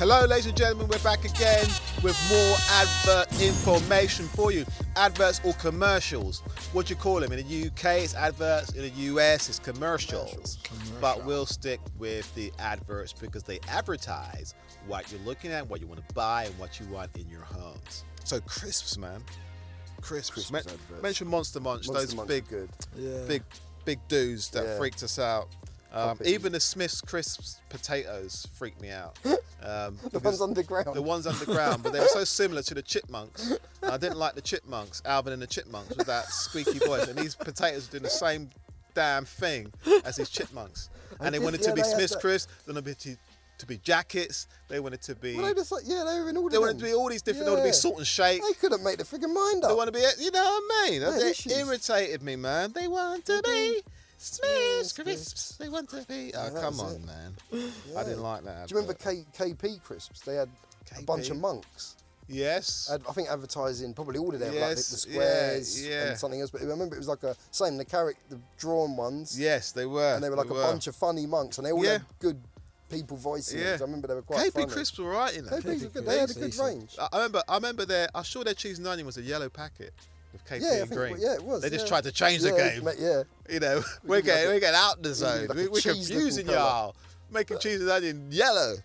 Hello, ladies and gentlemen, we're back again with more advert information for you. Adverts or commercials. What do you call them? In the UK, it's adverts. In the US, it's commercials. But we'll stick with the adverts because they advertise what you're looking at, what you want to buy, and what you want in your homes. So crisps, man. Crisps. Mention Monster Munch, those big dudes that freaked us out. Even the Smith's Crisps potatoes freaked me out. The ones underground. The ones underground, but they were so similar to the chipmunks. I didn't like the chipmunks, Alvin and the Chipmunks, with that squeaky voice. And these potatoes were doing the same damn thing as these chipmunks. And they wanted to be Smith's Crisps, they wanted to be jackets, they wanted to be... Well, they just like, they were in all They wanted to be all these different, they wanted to be Salt and Shake. They couldn't make the friggin' mind up. They want to be, you know what I mean? They irritated me, man. They want to be... Smith's Crisps, they want to be... Oh, come on, man. I didn't like that. Do you remember KP Crisps? They had a bunch of monks. Yes. I think advertising, probably all of them, like the squares and something else. But I remember it was like the drawn ones. Yes, they were. And they were like a bunch of funny monks, and they all had good people voicing. Yeah. I remember they were quite funny. KP Crisps were right, you know. KP's were good. They had a good range. I remember I'm sure their cheese and onion was a yellow packet. With KP and green. Yeah, it was. They just tried to change the game. You know, we're getting out the zone. We're confusing y'all. Making cheese and onion yellow.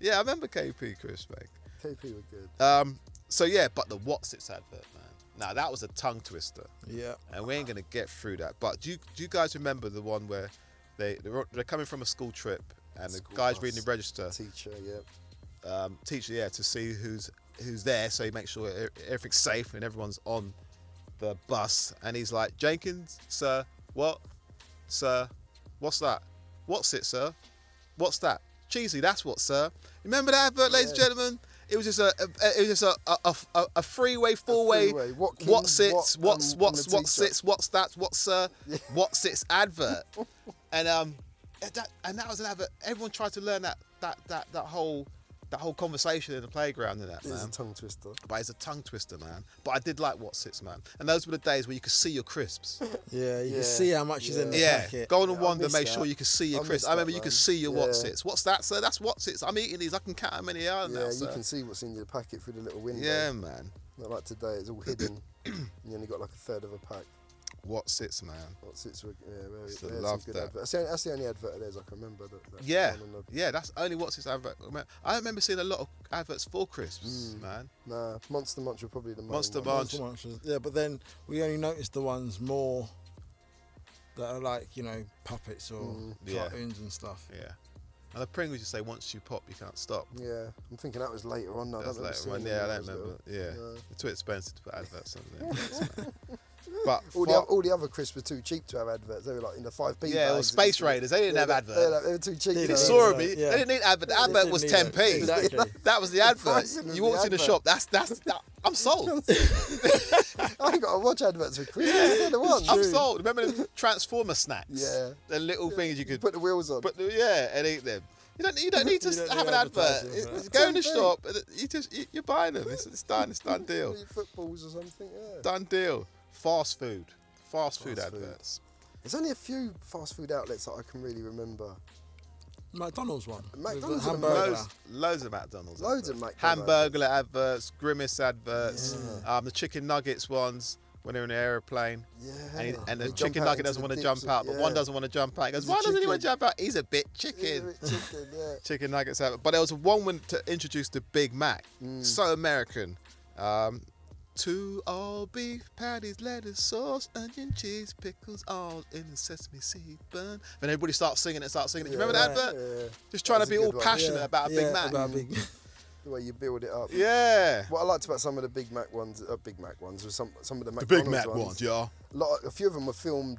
Yeah, I remember KP Crisps, mate. KP were good. So yeah, but the What's-Its advert, man. Now that was a tongue twister. Yeah. And we ain't gonna get through that. But do you guys remember the one where they're coming from a school trip and the guy's reading the register? Teacher, to see who's there, so he makes sure everything's safe and everyone's on the bus, and he's like, Jenkins, sir, what? Sir, what's that? What's it, sir? What's that? Cheesy, that's what, sir. Remember that advert, ladies and gentlemen? It was just a freeway, four-way. What's it? What's it? What's that? What's sir? What's its advert? And that was an advert. Everyone tried to learn that whole conversation in the playground and that, man. It's a tongue twister. But it's a tongue twister, man. But I did like What's-Its, man. And those were the days where you could see your crisps. Yeah, you could see how much is in the packet. Golden Wonder made sure you could see your crisps. I remember you could see your What's-Its. What's that, sir? That's What's-Its. I'm eating these. I can count how many are now, sir. You can see what's in your packet through the little window. Yeah, man. Not like today, it's all hidden. You only got like a third of a pack. What's-Its, man. What's-Its, I love that. That's the only advert of theirs I can remember. That's only What's-Its advert. I remember seeing a lot of adverts for crisps, man. Nah, Monster Munch were probably the main Monster one. Munch. Yeah, but then we only noticed the ones more that are like, puppets or cartoons and stuff. Yeah. And the Pringles, you say, once you pop, you can't stop. Yeah, I'm thinking that was later on. That was later on. Yeah, I don't remember. Yeah. It's too expensive to put adverts on there. But all the other crisps were too cheap to have adverts. They were like in the 5p. Yeah, or Space Raiders. They didn't have adverts. They were too cheap. They saw me. They didn't need advert. The advert was 10p. Exactly. That was the advert. You walked in the shop. That's. I'm sold. I ain't got to watch adverts for crisps. They're the ones. I'm sold. Remember the Transformer snacks? Yeah. The little things you could put the wheels on. And eat them. You don't need to have an advert. Go in the shop. You're buying them. It's done. It's done deal. Footballs or something. Yeah. Done deal. Fast food adverts. There's only a few fast food outlets that I can really remember. McDonald's one. McDonald's loads of McDonald's. Loads of McDonald's. Hamburger adverts, Grimace adverts, the chicken nuggets ones when they're in the airplane. Yeah. And the chicken nugget doesn't want to jump out, but one doesn't want to jump out. He goes, why doesn't he want to jump out? He's a bit chicken. Chicken nuggets advert. But there was one when to introduce the Big Mac. So American. 2 all beef patties, lettuce, sauce, onion, cheese, pickles, all in the sesame seed bun. And everybody starts singing it. Do you remember that advert? Yeah. Just trying to be all passionate about a Big Mac. The way you build it up. Yeah. What I liked about some of the Big Mac ones was some of the McDonald's Big Mac ones, yeah. A few of them were filmed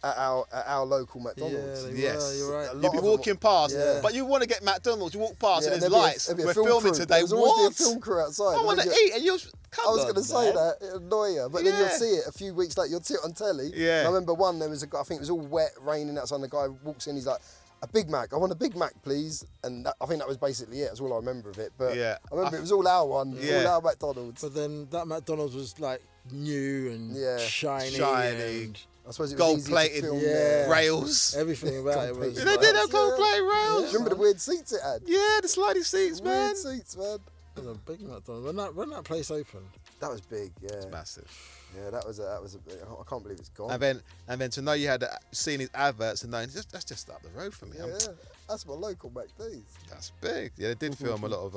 at our local McDonald's. Yes, you're right. You'd be walking past, but you want to get McDonald's. You walk past and there's lights. We're filming today. There's always be a film crew outside. I want to eat, and you'll. I was going to say that, it'll annoy you, but then you'll see it a few weeks later. You'll see it on telly. Yeah. And I remember one. There was a guy. I think it was all wet, raining outside. And the guy walks in. He's like, "A Big Mac. I want a Big Mac, please." And I think that was basically it. That's all I remember of it. But I remember it was all our one. All our McDonald's. But then that McDonald's was like new and shiny. I suppose it was gold-plated rails. Everything about it was. They did have gold-plated rails. Remember the weird seats it had? Yeah, the sliding seats, man. Weird seats, man. It was a big McDonald's. When that place opened. That was big, yeah. It's massive. Yeah, that was a I can't believe it's gone. And then to know you had seen his adverts and knowing that's just up the road from me. Yeah, that's my local McD's. That's big. Yeah, they did film a lot of.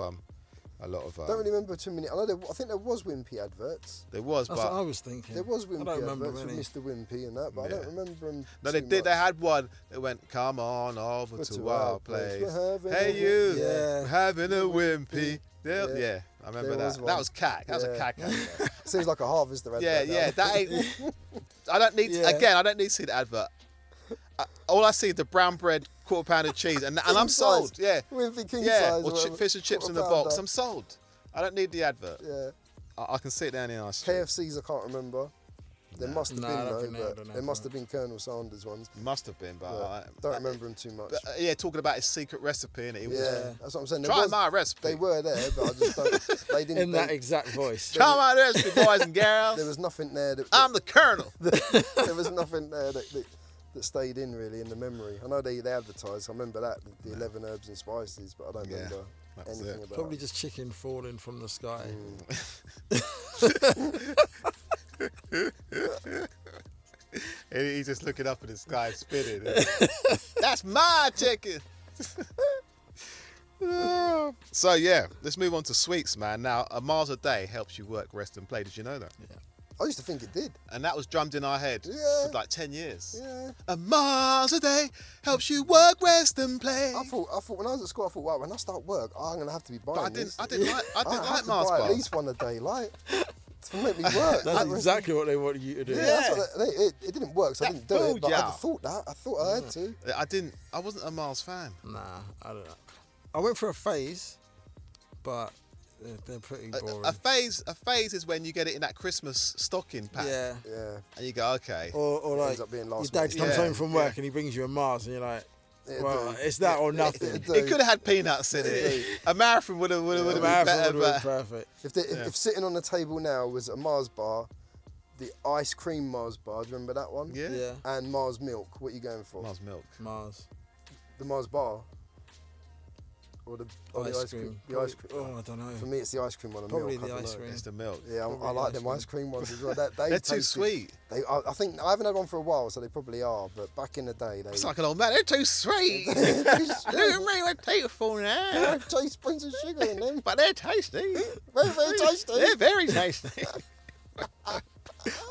Don't really remember too many. I think there was Wimpy adverts. There was, That's what I was thinking. There was Wimpy adverts with any. Mr. Wimpy and that, but I don't remember them. No, they did. They had one that went, "Come on over to our place. Hey you, we're having a Wimpy." Yeah, I remember that. That was cack. That was a cack advert. Seems like a harvester advert. Yeah. That ain't. I don't need. Again, I don't need to see the advert. All I see is the brown bread, quarter pound of cheese, and I'm sold. Yeah. Wimpy king size. Or fish and chips in the box. I'm sold. I don't need the advert. Yeah. I can sit down here and street. KFC's I can't remember. There must have been though, but there must have been Colonel Sanders ones. Must have been, but I don't remember them too much. But, talking about his secret recipe, and that's what I'm saying. Try my recipe. They were there, but I just don't. They didn't. In that exact voice. Try my recipe, boys and girls. There was nothing there. I'm the Colonel. There was nothing there that stayed in really in the memory. I know they advertised. I remember that the 11 herbs and spices, but I don't remember anything about. Probably just chicken falling from the sky. And he's just looking up at the sky, spinning. That's my chicken. So yeah, let's move on to sweets, man. Now, a miles a day helps you work, rest, and play. Did you know that? Yeah. I used to think it did. And that was drummed in our head for like 10 years. Yeah. A miles a day helps you work, rest, and play. I thought when I was at school, I thought, wow, when I start work, I'm gonna have to be buying this. I didn't like Mars buy bars. at least one a day, like to make me work. That's exactly what they wanted you to do. Yeah, that's what it didn't work, so I didn't do it. But I thought that. I thought I had to. I wasn't a Mars fan. Nah, I don't know. I went for a phase, but they're pretty boring. A phase is when you get it in that Christmas stocking pack. Yeah. And you go, okay. Or like ends up being your last dad minute. comes home from work and he brings you a Mars and you're like, well, it's that or nothing. It could have had peanuts in it. A marathon would have been better. Been perfect. If sitting on the table now was a Mars bar, the ice cream Mars bar, do you remember that one? Yeah. And Mars milk, what are you going for? Mars milk. Mars. The Mars bar? Or the ice cream? The ice cream. Oh, I don't know. For me, it's the ice cream one. Probably the ice cream. It's the milk. Yeah, I like them ice cream ones as well. They're too sweet. I think I haven't had one for a while, so they probably are. But back in the day, it's like an old man. They're too sweet. Look at me, we're tearful now. They have teaspoons of sugar in them, but they're tasty. Very, very tasty. They're very tasty.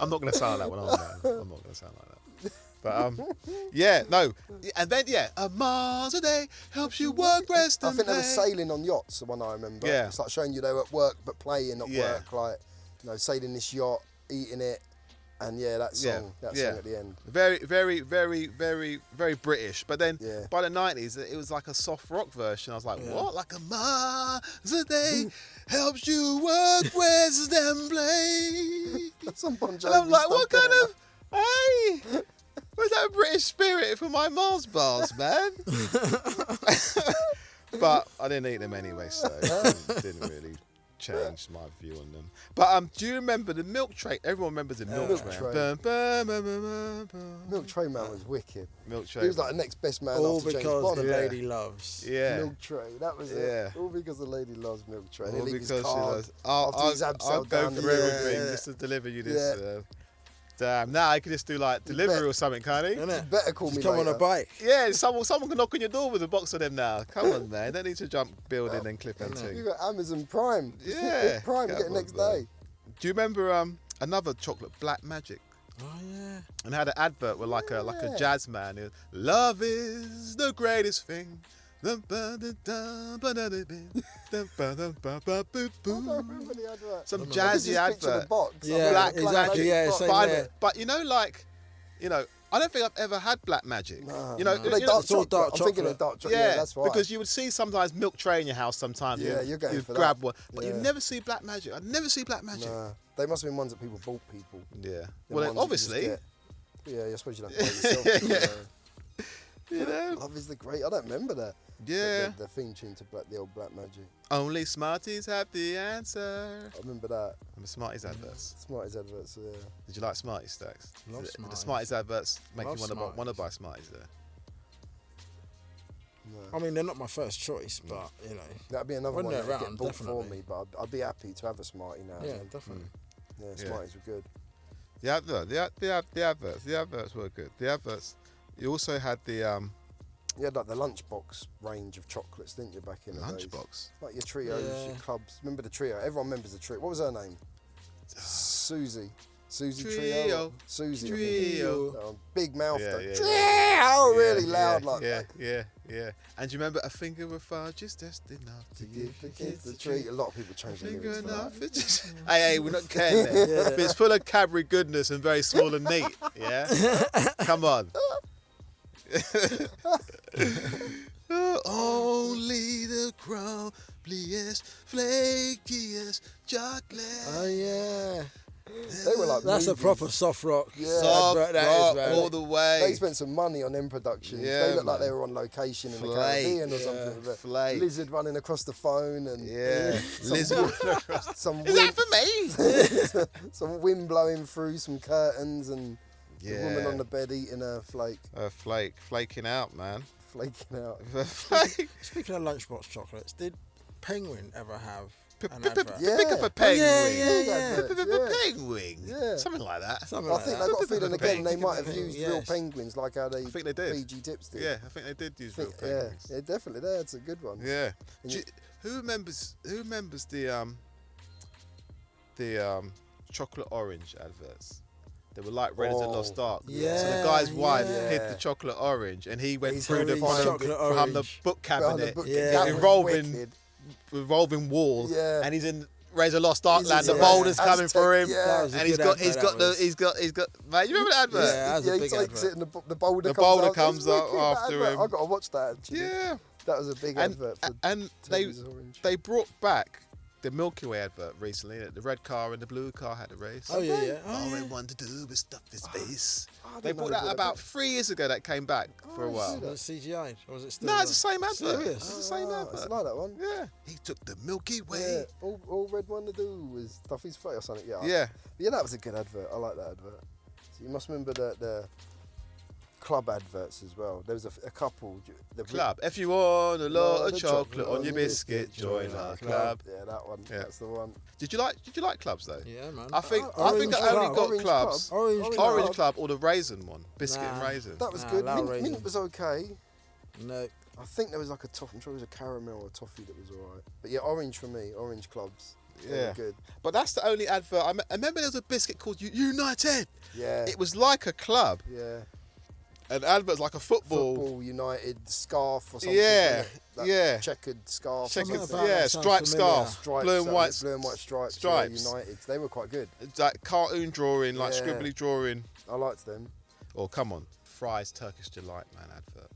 I'm not going to sound like that when I'm down. I'm not going to sound like that. But and then a miles a day helps you work, rest, and I think play. they were sailing on yachts, the one I remember. Yeah. It's like showing you they were at work but playing at work, like sailing this yacht, eating it, and that song at the end. Very, very, very, very, very British. But then by the 90s, it was like a soft rock version. I was like, what? Like a miles a day helps you work, rest, and play. Some Bon Jovi and I'm like, what kind there. of hey? Where's that British spirit for my Mars bars, man? But I didn't eat them anyway, so it didn't really change my view on them. But do you remember the milk tray? Everyone remembers the milk tray. Milk Tray Man was wicked. Milk Tray. He was like the next best man all after James because Bond. the lady loves. Yeah. Milk Tray. That was it. All because the lady loves Milk Tray. All because she loves. I'll go through everything just to deliver you this. Damn, now I can just do like delivery or something, can't he? You better call me come later. on a bike. Yeah, someone can knock on your door with a box of them now. Come on, man. Don't need to jump building and clip and thing. You got Amazon Prime. Yeah. Prime, get it next day. Do you remember another chocolate, Black Magic? Oh yeah. And had an advert with like a jazz man. Love is the greatest thing. I don't remember the advert. Some jazzy advert. Yeah, exactly. Yeah, same there. But I don't think I've ever had Black Magic. No, dark chocolate. I'm thinking of dark chocolate. Yeah, that's right. Because you would see sometimes Milk Tray in your house sometimes. Yeah, you're going for grab that. one. But you never see Black Magic. I'd never see Black Magic. Nah, they must have been ones that people bought people. Yeah. Well, obviously. Yeah, I suppose you'd have to buy it yourself. You know? Love is the great. I don't remember that. Yeah. The theme tune to the old Black Magic. Only Smarties have the answer. I remember that. Remember Smarties adverts? Smarties adverts, yeah. Did you like Smarties, Stacks? Love The Smarties. Smarties adverts make Love you want to Smarties. buy Smarties there. No. I mean, they're not my first choice, but you know. That'd be another When one they're that would get around, bought for definitely. me, but I'd be happy to have a Smartie now. Yeah, and then. definitely. Yeah, Yeah. Smarties were good. The adverts were good. The adverts. You also had the You had like the lunchbox range of chocolates, didn't you, back in the days? lunchbox. Like your trios, Yeah. your clubs. Remember the trio? Everyone remembers the trio. What was her name? Susie. Susie Trio. Susie. I think. Trio. Big mouth Yeah, though. yeah, Trio! Really loud like yeah, that. yeah. And do you remember a finger of fire just enough to Give the kids a treat. A lot of people change their Finger lyrics for enough. that. It's just, hey, we're not caring there. But it's full of Cadbury goodness and very small and neat. Yeah? Come on. Only the crumbliest, flakiest chocolate. Oh yeah. They were like That's movies. a proper soft rock. Yeah. Soft advert, that rock is, man. all the way. They spent some money on them productions. Yeah, They looked like man. they were on location in the Flake, Caribbean or yeah, something. With a flake. lizard running across the phone and Yeah. some Lizard. some Is wind, that for me? some wind blowing through some curtains and the woman Yeah. on the bed eating a flake, Flaking out, man. flaking out. Flake. Speaking of lunchbox chocolates, did Penguin ever have an Pick advert? Yeah. up a penguin. yeah. Penguin. Yeah. Something like that. Something I like think that. they got a feeling again they Penguin. might have used real Yes. penguins like how they I think they did. PG Tips did. Yeah, I think they did use I real think- yeah, penguins. yeah, definitely. That's a good one. Yeah. And Do you- who remembers the chocolate orange adverts? They were like Raiders of the Lost Ark. So the Yeah, guy's wife yeah. hid the chocolate orange, and he went He's through the very from chocolate the orange. book Behind the cabinet, book, Yeah. that was revolving wicked. revolving wall, Yeah. and he's in Raiders of the Lost Ark He's land. in- The yeah. boulder's coming Aztec, for him, yeah. That was a and he's good got advert, that was. he's got. Mate, you remember that advert? Yeah, that was a he big takes advert. it and the boulder The comes boulder out. comes It's up wicked, that after advert. him. I've got to watch that actually. Yeah. That was a big advert for And they Toby's Orange. they brought back the Milky Way advert recently. The red car and the blue car had a race. Oh yeah, yeah. All Oh, I yeah. wanted to do was stuff his face. I They didn't brought know that they about did 3 years ago. That came back for a Oh, while. Was it CGI or was it still? No, it's the same advert. Serious? It's the same Ah, It's advert. like that one. Yeah. He took the Milky Yeah, Way. all Red wanted to do was stuff his face or something. Yeah, Yeah. yeah, that was a good advert. I like that advert. So you must remember the club adverts as well. There was a couple. The Club. If you want a lot Lot of chocolate on your biscuit, join our club. Yeah, that one. Yeah. That's the one. Did you like clubs though? Yeah, man. I think Orange I only Club. got Orange clubs. Club. Orange Orange Club. Club or the raisin one, biscuit and Nah. raisin. That was Nah, good. allow Mint raisin. was okay. No. I think there was like a toffee. I'm sure it was a caramel or toffee that was alright. But yeah, orange for me. Orange clubs. They Yeah. were good. But that's the only advert. I remember there was a biscuit called United. Yeah. It was like a club. Yeah. An advert's like a football. Football United scarf or something. Yeah, wasn't it? That yeah. Checkered scarf. Checkered, Something something. about yeah, that sounds striped familiar. scarf, Stripes, blue and that white, was blue and white stripes. stripes. Yeah, United. They were quite good. like cartoon drawing, like Yeah. scribbly drawing. I liked them. Oh, come on, Fry's Turkish Delight, man, advert.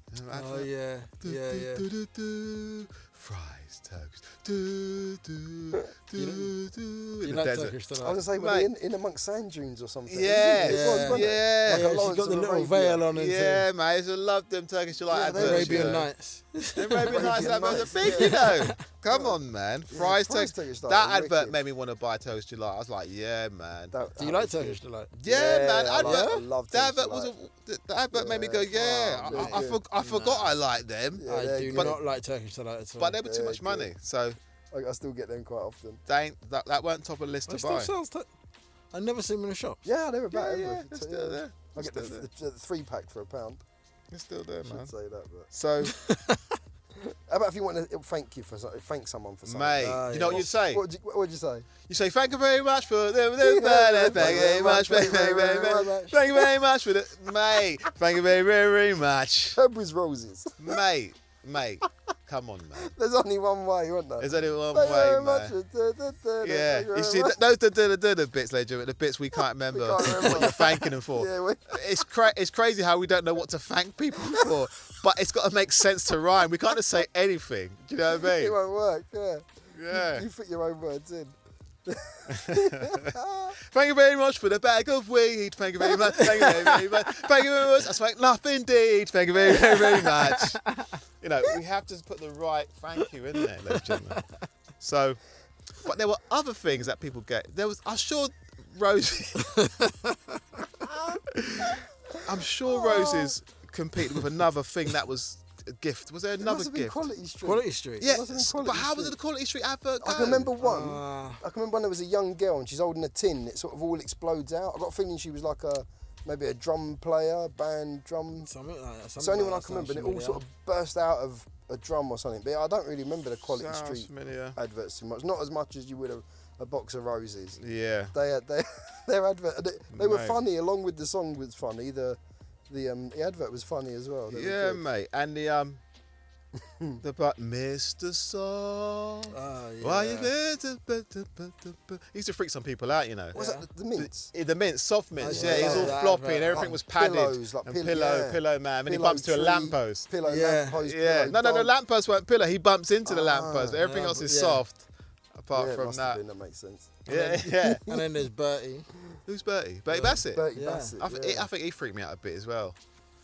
Oh yeah, yeah, yeah. Fry's Turkish. Do, do, do, do. You In the like desert. Turkish I was delight? gonna say, were Mate. they in amongst sand dunes or something? Yes, It was, wasn't it? yeah. Like a Yeah, she's Lawrence got the of little Arabia. veil on it. Yeah, mate, I used to love them Turkish Delight Yeah, they were adverts. good. Arabian you know. Nights. The Arabian Nights Arabian adverts are Nights, big, you yeah. know. Come on, man. Yeah, Fry's Fry's Turkish. Turkish Delight That was advert wicked. made me want to buy Turkish Delight. I was like, yeah, man. Do you that like was good. Turkish delight? Yeah, man. I Advert. love The Turkish advert was the advert made me go, yeah. Oh, I they're I forgot I liked them, Yeah, I they're do good. not like Turkish delight at all. but they were too Yeah, much good. money, so I still get them quite often. that weren't top of the list It to still buy. sells. I never seen them in the shops. Yeah, they were Yeah, about yeah, everywhere. they're still there. I They're get the, still there. the 3-pack for £1. They're still there, I should man. say that, but So, how about if you want to thank someone for something? mate, you know what you'd say? What would you say? You say thank you very much for the Yeah, thank you very much, thank you very much, thank you very much for the mate, thank you very very much, Cadbury's Roses. mate. Come on, man. There's only one way, wasn't there? There's only one Thank you way, very man. much. Yeah, Thank you you very see, much. those the bits, Ledger, the bits we can't remember can't remember. what you're thanking them for. Yeah, It's crazy how we don't know what to thank people for, but it's got to make sense to rhyme. We can't just say anything. Do you know what I it mean? won't work. Yeah. Yeah. You put your own words in. Thank you very much for the bag of weed. Thank you very much. Thank you very much. Thank you very much. I smoke nothing indeed. Thank you very, very, very much. You know, we have to put the right thank you in there, ladies and gentlemen. So, but there were other things that people get. I'm sure Roses competed with another thing that was a gift. Was there another gift? Quality Street. Quality Street. Yeah, but how was it the Quality Street advert go? I can remember one. I can remember when there was a young girl and she's holding a tin and it sort of all explodes out. I got a feeling she was like maybe a drum player, band drum. Something like that. It's the only one I can remember. And it all sort of burst out of a drum or something. But I don't really remember the Quality Street adverts too much. Not as much as you would a box of roses. Yeah. Their advert. They were funny along with the song was funny. The advert was funny as well. Yeah, mate. And the but Mr. Song. Why you there? He used to freak some people out, you know. Was that the mints? The mints, soft mints. Yeah, he's all floppy and everything was padded. Pillows, like pillow man. And he bumps to a lamppost. Lamppost. Yeah. No, the lamppost weren't pillow. He bumps into the lamppost. But everything else is soft. Apart from that. That makes sense. Yeah. And then there's Bertie. Who's Bertie? Bertie Bassett? Bertie Bassett. I think he freaked me out a bit as well.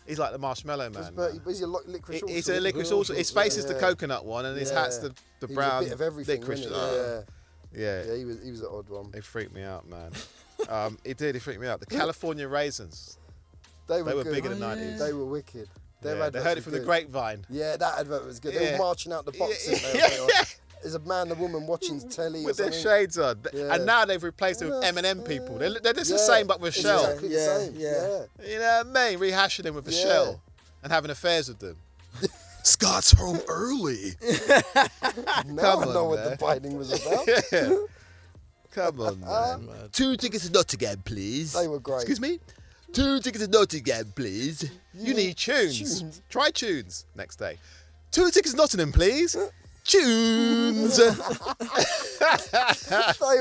He's like the marshmallow man. He's a licorice also. He's a licorice also. His face is the coconut one and his hat's the brown a bit of everything, licorice. Yeah, he was an odd one. He freaked me out, man. He freaked me out. The California Raisins. They were big in the 90s. They were wicked. They heard it from the grapevine. Yeah, that advert was good. They were marching out the box. There's a man and a woman watching telly with their shades on, and now they've replaced it with M&M people. They're just the same, but with Shell. Exactly the same. Yeah. You know what I mean? Rehashing them with the Shell and having affairs with them. Scott's home early. Now I know what the biting was about. Come on, man. 2 tickets to Nottingham, please. They were great. Excuse me? 2 tickets to Nottingham, please. You need tunes. Try tunes next day. 2 tickets to Nottingham, please. Tunes. They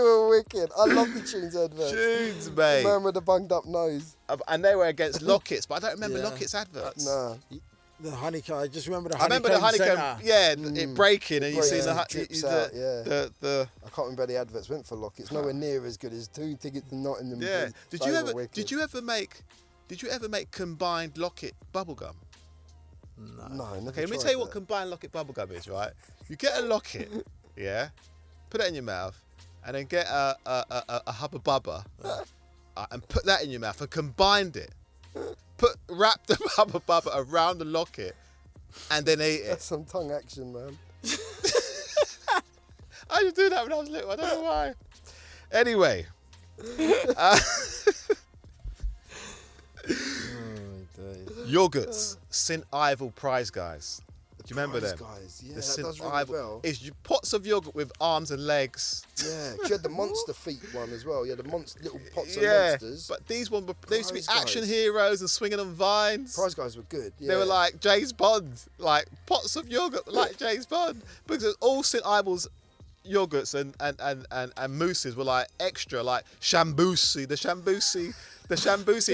were wicked. I love the tunes adverts. Tunes, mate. The man with the bunged up nose. And they were against Lockets, but I don't remember Lockets adverts. Nah. The honeycomb. I just remember the honeycomb. I remember the honeycomb. Yeah, it breaking, and you see the I can't remember the adverts went for Lockets. Nowhere near as good as 2 tickets to Nottingham. Yeah. Did you ever make combined Locket bubblegum? No. Okay, let me tell you what combined Locket bubblegum is, right? You get a Locket, yeah, put it in your mouth, and then get a Hubba Bubba, and put that in your mouth and combined it. Wrap the Hubba Bubba around the Locket, and then eat it. That's some tongue action, man. I used to do that when I was little. I don't know why. Anyway. Yogurts, St. Ivel Prize Guys. Do you remember them? Guys, yeah, the that St. does ring a Ivel. bell. It's pots of yogurt with arms and legs. Yeah, you had the monster feet one as well. Yeah, the little pots of monsters. But these ones they used to be action heroes and swinging on vines. Prize Guys were good. Yeah. They were like James Bond, like pots of yogurt like James Bond, because all St. Ivel's yogurts and mousses were like extra, like Shambusi, the Shambusi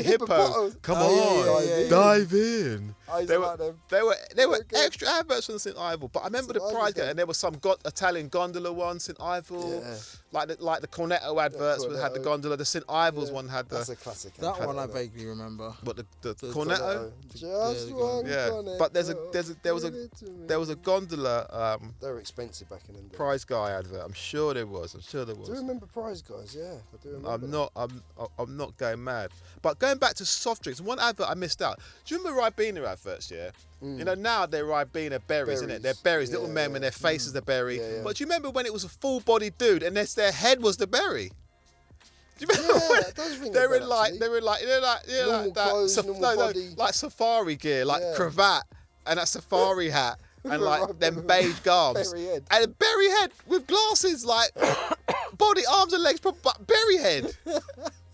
hippo. Come on, dive in. They were extra adverts from St. Ivel, but I remember the prize guy, and there was some Italian gondola one, St. Ivel, like the Cornetto adverts had the gondola. The St. Ivel's one had the. That's a classic. That one I vaguely remember. But the Cornetto. Just one Cornetto. But there was a gondola. They were expensive back in India. Prize guy advert. I'm sure there was. Do you remember Prize Guys? Yeah, I do remember. I'm not going mad. But going back to soft drinks, one advert I missed out. Do you remember Ribena adverts? Yeah. You know, now they're Ribena berries, isn't it? They're berries, little men with their faces the berry. But do you remember when it was a full-bodied dude and their head was the berry? Do you remember when that does ring they a were bell, like normal clothes, normal body. like safari gear, like cravat and a safari hat and like them beige garbs and a berry head with glasses, like body, arms and legs, but berry head.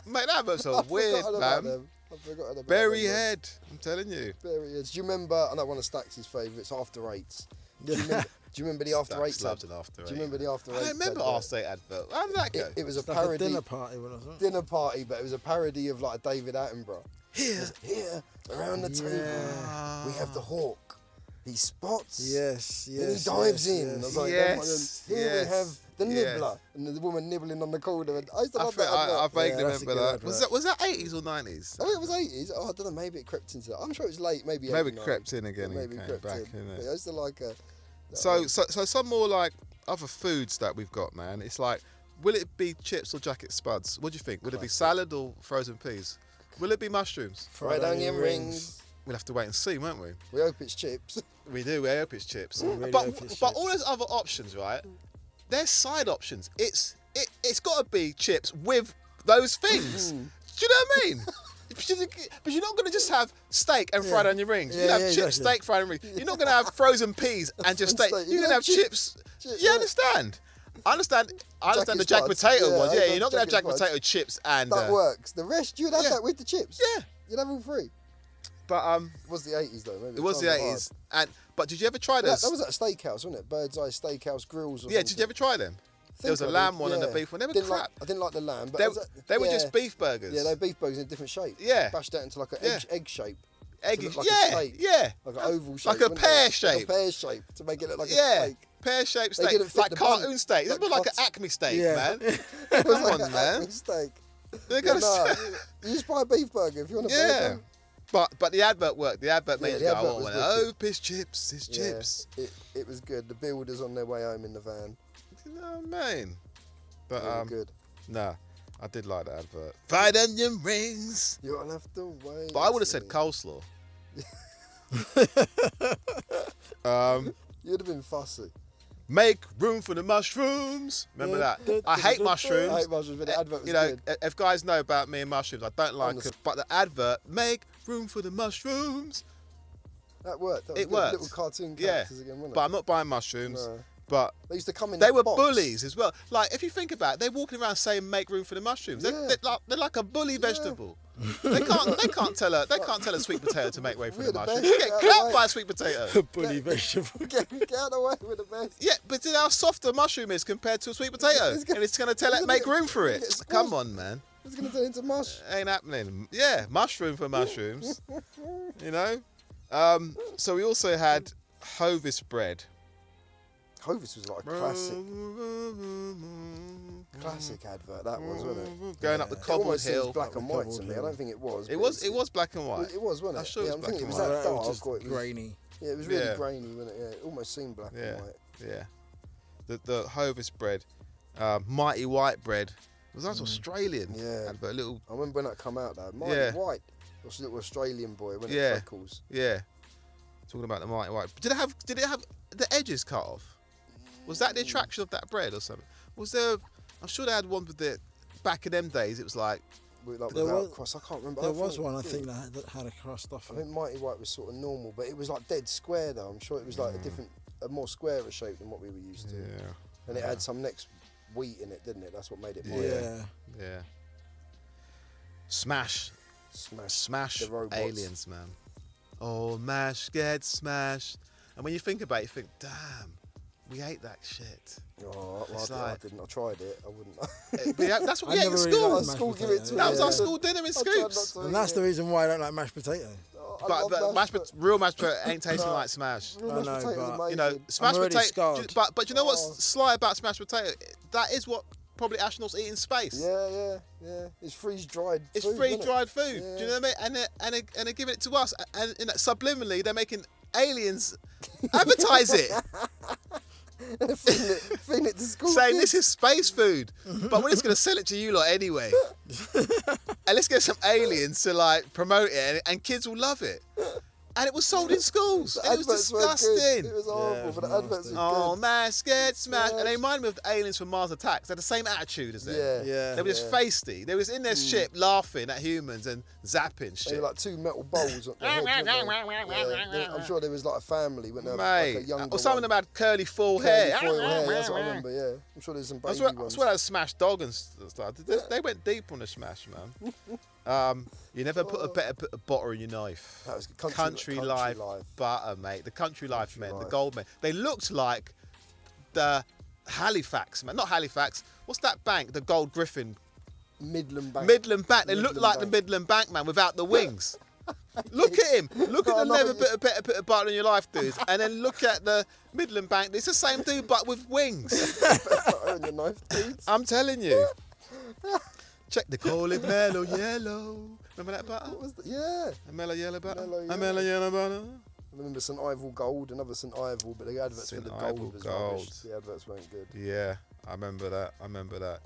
Mate, that was so weird, man. I forgot about Berry head, I'm telling you. Berry heads. Do you remember? I know one of Stax' favourites, After Eights. Do you remember the After Eights? Loved an After Eight. Do you remember the After Eights? I don't remember After Eight advert. How did that go? It was a like parody. A dinner party, wasn't it? Dinner party, but it was a parody of like David Attenborough. Here, around the table, we have the hawk. he spots. Yes. Then he dives in. yes. I was like, Yes, here we have the yes. nibbler and the woman nibbling on the corner. And I used to love that. I vaguely Yeah, that's a remember good that. Was that 80s or 90s? I think it was 80s. Oh, I don't know. Maybe it crept into that. I'm sure it was late. Maybe Maybe 89. it crept in again. Maybe and it came crept back in. in But it. I used to like So some more like other foods that we've got, man. It's like, will it be chips or jacket spuds? What do you think? Would it be salad or frozen peas? Will it be mushrooms? fried onion rings. We'll have to wait and see, won't we? We hope it's chips. We do. We hope it's chips. really but hope it's but chips. all those other options, right? They're side options. It's got to be chips with those things. Do you know what I mean? But you're not going to just have steak and fried onion rings. You have chips, exactly. steak, fried onion rings. You're not going to have frozen peas and just steak. You're going to have chips. You understand? I understand the jack spuds. potato Yeah, ones. I Yeah, love you're not going to have jack jacket potato chips and. That works. The rest, you'd have yeah. that with the chips. Yeah. You'd have all three. But It was the 80s though. Maybe it was the times were hard. 80s. But did you ever try That those? was at a steakhouse, wasn't it? Bird's Eye Steakhouse Grills. Or Yeah, something. did you ever try them? There was a I lamb did, one and a yeah. beef one. They were Didn't crap. I didn't like the lamb, but They were just beef burgers. Yeah, they were beef burgers in a different shape. Yeah. Bashed out into like an egg shape. Egg. to look like Yeah, a steak. yeah. Like an oval shape. Like a wouldn't pear it? shape. Like a pear shape to make it look like a Yeah. steak. Pear-shaped They steak. didn't fit Like the cartoon bun. steak. This Like was like an cot- Acme steak, Yeah. man. It was Come like on, an man. Acme steak. They're But gonna you just buy a beef burger if you want a Yeah. burger. But the advert worked. The advert made Yeah, you the go, advert oh, was well, wicked. oh, it's chips, it's Yeah, chips. It was good. The builders on their way home in the van. You know what I mean? But They were good. nah, I did like the advert. Fried onion rings. You'll have to wait. But I would have said coleslaw. You'd have been fussy. Make room for the mushrooms. Remember that? I hate mushrooms. I hate mushrooms, but the advert was You know, good. if guys know about me and mushrooms, I don't like Honestly. them. But the advert, make room for the mushrooms. That worked. That was It good. worked. Little cartoon Yeah, characters again, wasn't it? but I'm not buying mushrooms. No. But They used to come in they that were box. bullies as well. Like, if you think about it, they're walking around saying make room for the mushrooms. Yeah. They're like a bully vegetable. They can't tell a sweet potato to make way for We're the the mushrooms. best. You get clapped by a sweet potato. Bully vegetable. Get out away with the best. Yeah, but you know how soft a mushroom is compared to a sweet potato, It's gonna- and it's going to tell it's it gonna make get- room for it's it. gonna get Come squashed. on, man. It's going to turn into mush. Ain't happening. Yeah, mushroom for mushrooms. You know. So we also had Hovis bread. Hovis was like a classic advert. That was, wasn't it? Going up the It cobbled almost seems hill. black and white to me. I don't think it was. It but was. it's- It was black and white. It was, wasn't it? I'm sure it yeah, was I'm thinking it black was and that It was dark. just Or it was, grainy. yeah, it was really Yeah. grainy, wasn't it? Yeah, it almost seemed black Yeah. and white. Yeah. The Hovis bread, Mighty White bread. Was that Australian? Yeah. Advert, little. I remember when that come out though. Mighty Yeah. White. Was a little Australian boy, wasn't Yeah. it? Freckles. Yeah. Talking about the Mighty White. Did it have the edges cut off? Was that the attraction of that bread or something? Was there? I'm sure they had one with the back in them days. It was like Like There without was- crust. I can't remember. There I was think one, I it think, did. that had a crust off I it. think Mighty White was sort of normal, but it was like dead square though. I'm sure it was like a more squarer shape than what we were used to. yeah, And it had some next wheat in it, didn't it? That's what made it Mighty. Yeah. yeah. Smash Smash. The robots. aliens, man. Oh, mash get smashed. And when you think about it, you think, damn, we ate that shit. Oh, It's I like- didn't. I tried it. I wouldn't. That's what I we ate never in really school. liked School mashed give it to potato. me. That was our Yeah. school dinner in I tried not Scoops. to And eat that's the it. reason why I don't like mashed potato. Oh, I But love real mashed potato ain't tasting No. like smash. Real I mashed know, potatoes but- amazing. You know, smashed already potato. scarred. But you know Oh. what's sly about smashed potato? That is what probably astronauts eat in space. Yeah. It's freeze dried. It's food, freeze isn't it? dried food. Yeah. Do you know what I mean? And they're giving it to us, and subliminally they're making aliens advertise it, feeding it to school. saying kids. this is space food, but we're just gonna sell it to you lot anyway. And let's get some aliens to like promote it, and kids will love it. And it was sold in schools. The And it was adverts were good. disgusting. It was horrible, it was but the adverts were Oh, good. man, scared, smashed. And they Smashed. remind me of the aliens from Mars Attacks. They had the same attitude as them. Yeah. They were just feisty. They was in their ship laughing at humans and zapping They shit. were like two metal bowls on their heads, weren't they? Yeah, I'm sure there was like a family, weren't there? Mate, Like a younger or some of them had curly full curly hair. foil hair. That's what I remember. Yeah, I'm sure there's some I baby swear ones. that was Smash Dog and stuff. They went deep on the Smash, man. You never put a butter in your knife. That was Country Life butter, mate. The Country Life men, the gold men. They looked like the Halifax, man. Not Halifax. What's that bank? The Gold Griffin. Midland Bank. Midland Bank. They looked Midland like Bank. the Midland Bank, man, without the wings. Look at him. Look at the never bit of butter in your life dudes. And then look at the Midland Bank. It's the same dude, but with wings. Butter in your knife, dudes. I'm telling you. Check the call it mellow yellow. Remember that butter? What was that? Yeah. A mellow yellow butter. Mellow A mellow yellow butter. I remember St Ivel Gold, another St Ivel, but the adverts for the gold was rubbish. The adverts weren't good. Yeah, I remember that.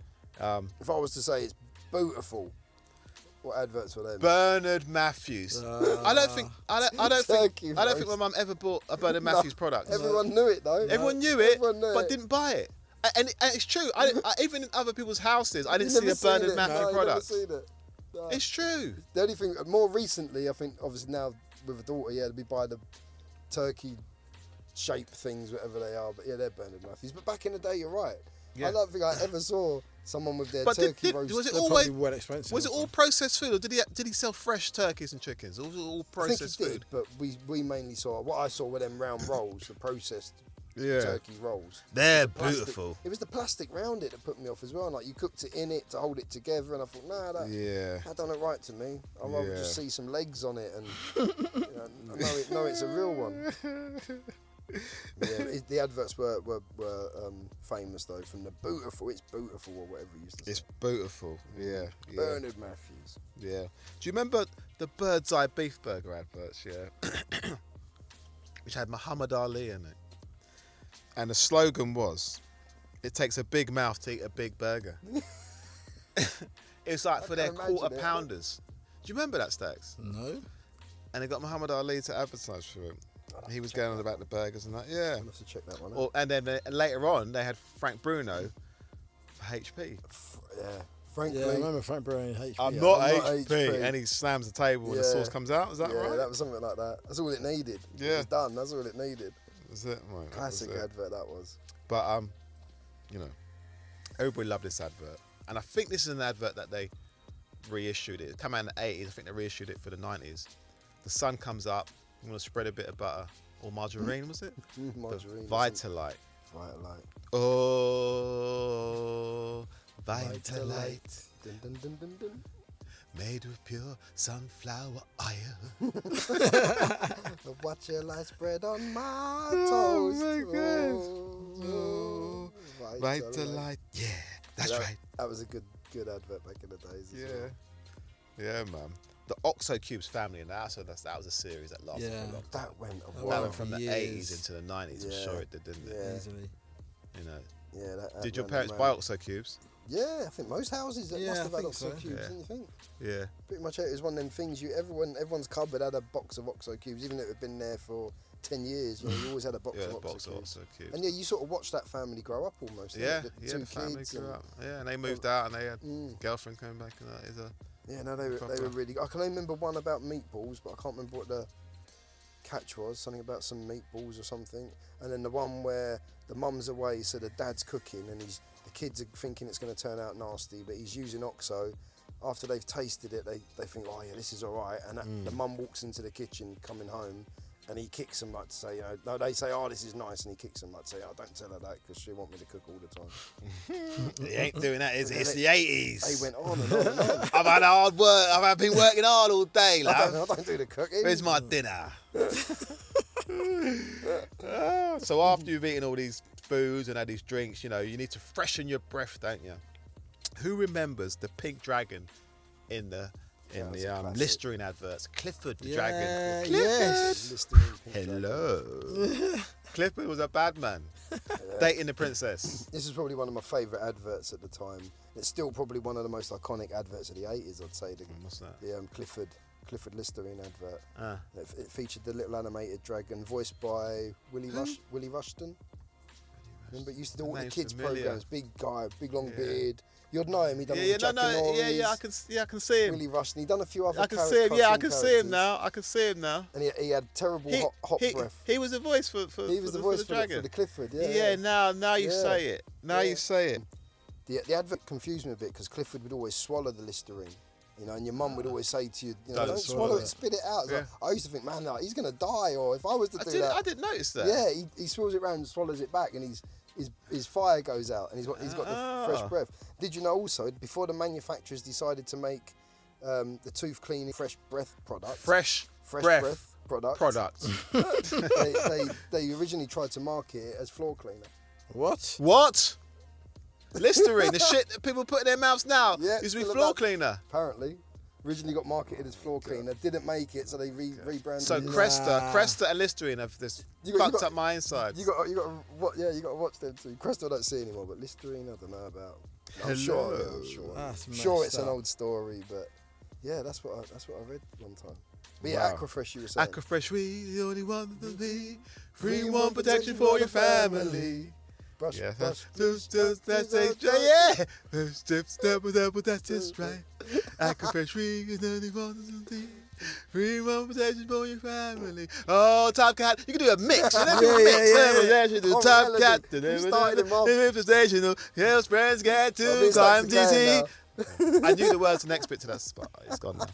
If I was to say it's beautiful, what adverts were them? Bernard Matthews. I don't think my mum ever bought a Bernard Matthews product. Everyone knew it though. Everyone knew it, but didn't buy it. And it's true. Even in other people's houses, I didn't see a Bernard Matthews product. Never seen it. No. It's true. The only thing, more recently, I think, obviously now with a daughter, we buy the turkey shape things, whatever they are. But yeah, they're Bernard Matthews. But back in the day, you're right. Yeah. I don't think I ever saw someone with their turkey roast. Was it always well expensive? Was it all processed food, or did he sell fresh turkeys and chickens? Or was it all processed food? Did, but we mainly saw what I saw were them round rolls, the processed turkey rolls. They're beautiful. It was the plastic round it that put me off as well. Like you cooked it in it to hold it together, and I thought, that don't look right to me. I'd rather just see some legs on it, and know it's a real one. The adverts were famous though, from the Beautiful. It's beautiful or whatever you used to say. It's beautiful. Yeah. Bernard Matthews. Yeah. Do you remember the Bird's Eye beef burger adverts? Yeah. Which had Muhammad Ali in it. And the slogan was, "It takes a big mouth to eat a big burger." It was like for their quarter pounders. Do you remember that, Stax? No. And they got Muhammad Ali to advertise for it. He was going on about the burgers and that. Yeah. I'll have to check that one out. And then later on, they had Frank Bruno for HP. Frank. Yeah, I remember Frank Bruno in HP. I'm not HP. And he slams the table and the sauce comes out. Is that right? Yeah, that was something like that. That's all it needed. Yeah. It was done. That's all it needed. Was it? Right, classic advert that was. But everybody loved this advert, and I think this is an advert that they reissued. It came out in the 80s. I think they reissued it for the 90s. The sun comes up. You want to spread a bit of butter or margarine, was it? Margarine. Vitalite. Oh, Vitalite. Dun, dun, dun, dun, dun. Made with pure sunflower oil. Watch your light spread on my toast. Oh my God. Vitalite. Yeah, that's right. That was a good advert back in the days. Yeah, man. The Oxo Cubes family, and that was a series that lasted for a long time. That went That went from the 80s into the 90s. I'm sure it did, didn't it? Yeah. Easily. Yeah. Did your parents buy Oxo Cubes? Yeah, I think most houses must have had Oxo Cubes, didn't you think? Yeah. Pretty much it was one of them things everyone's cupboard had a box of Oxo Cubes, even if it had been there for 10 years, you always had a box of Oxo Cubes. And you sort of watched that family grow up almost. The family grew up. Yeah, and they moved out and they had girlfriend coming back and that is a... Yeah, no, they were really... I can only remember one about meatballs, but I can't remember what the catch was, something about some meatballs or something. And then the one where the mum's away, so the dad's cooking and the kids are thinking it's going to turn out nasty, but he's using Oxo. After they've tasted it, they think, oh yeah, this is all right. And the mum walks into the kitchen coming home and he kicks them like to say, no, they say, oh, this is nice. And he kicks them like to say, oh, don't tell her that because she'll want me to cook all the time. He ain't doing that, is it? It's the 80s. They went on and on and on. I've had hard work. I've been working hard all day, love. I don't do the cooking. Where's my dinner? So after you've eaten all these foods and had these drinks, you need to freshen your breath, don't you? Who remembers the pink dragon in the Listerine adverts? Clifford the dragon. Yes. Hello. Clifford was a bad man, dating the princess. This is probably one of my favourite adverts at the time. It's still probably one of the most iconic adverts of the 80s, I'd say. What's that? The Clifford Listerine advert. It featured the little animated dragon voiced by Willie Rushton. Remember, it used to do all the kids' programs. Big guy, big long beard. You'd know him. He done all the Jack and Norris. I can see him. Willie Rushton. He done a few other. I can see him. Yeah, I can see him now. And he had terrible hot breath. He was a voice for the dragon. For the Clifford. Yeah. Now you say it. You say it. The advert confused me a bit because Clifford would always swallow the Listerine. And your mum would always say to you, don't swallow it, spit it out. Like, I used to think, man, he's going to die, or if I was to do that. I didn't notice that. Yeah, he swirls it around and swallows it back, and his fire goes out, and he's got the fresh breath. Did you know also, before the manufacturers decided to make the tooth cleaning fresh breath product. Fresh breath product. They originally tried to market it as floor cleaner. What? Listerine, the shit that people put in their mouths now, used to be floor cleaner. Apparently. Originally got marketed as floor cleaner, didn't make it, so they rebranded. So it. Cresta and Listerine have this fucked up my insides. You got to watch them too. Cresta I don't see anymore, but Listerine I don't know about. I'm sure it's an old story, but yeah, that's what I read one time. But yeah, Aquafresh, you were saying. Aquafresh, we the only one to be. Free one protection for your family. Brush. That's just right. Aquafresh, we the only one to be. Free one protection for your family. Oh, Top Cat, you can do a mix. Top Cat. You started him off. His friends get to climb DC. I knew the words to the next bit to that spot. It's gone now.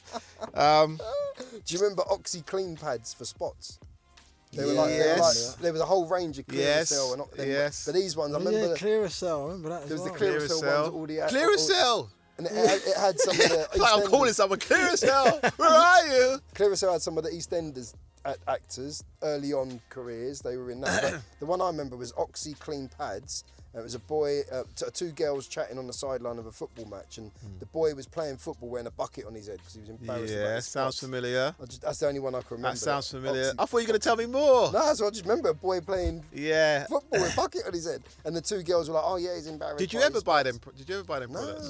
Do you remember Oxy Clean pads for spots? They were there was a whole range of Clearasil and them, but these ones I remember. Clearasil, I remember that. There was the Clearasil ones, Clearasil. And it had some of the. Like I'm calling someone Clearasil. Where are you? Clearasil had some of the EastEnders actors early on careers. They were in that. But the one I remember was Oxy Clean pads. It was a boy, two girls chatting on the sideline of a football match, and the boy was playing football wearing a bucket on his head because he was embarrassed. Yeah, sounds familiar. That's the only one I can remember. That sounds familiar. I thought you were going to tell me more. No, so I just remember a boy playing football with a bucket on his head, and the two girls were like, "Oh yeah, he's embarrassed." Did you ever buy them? Products?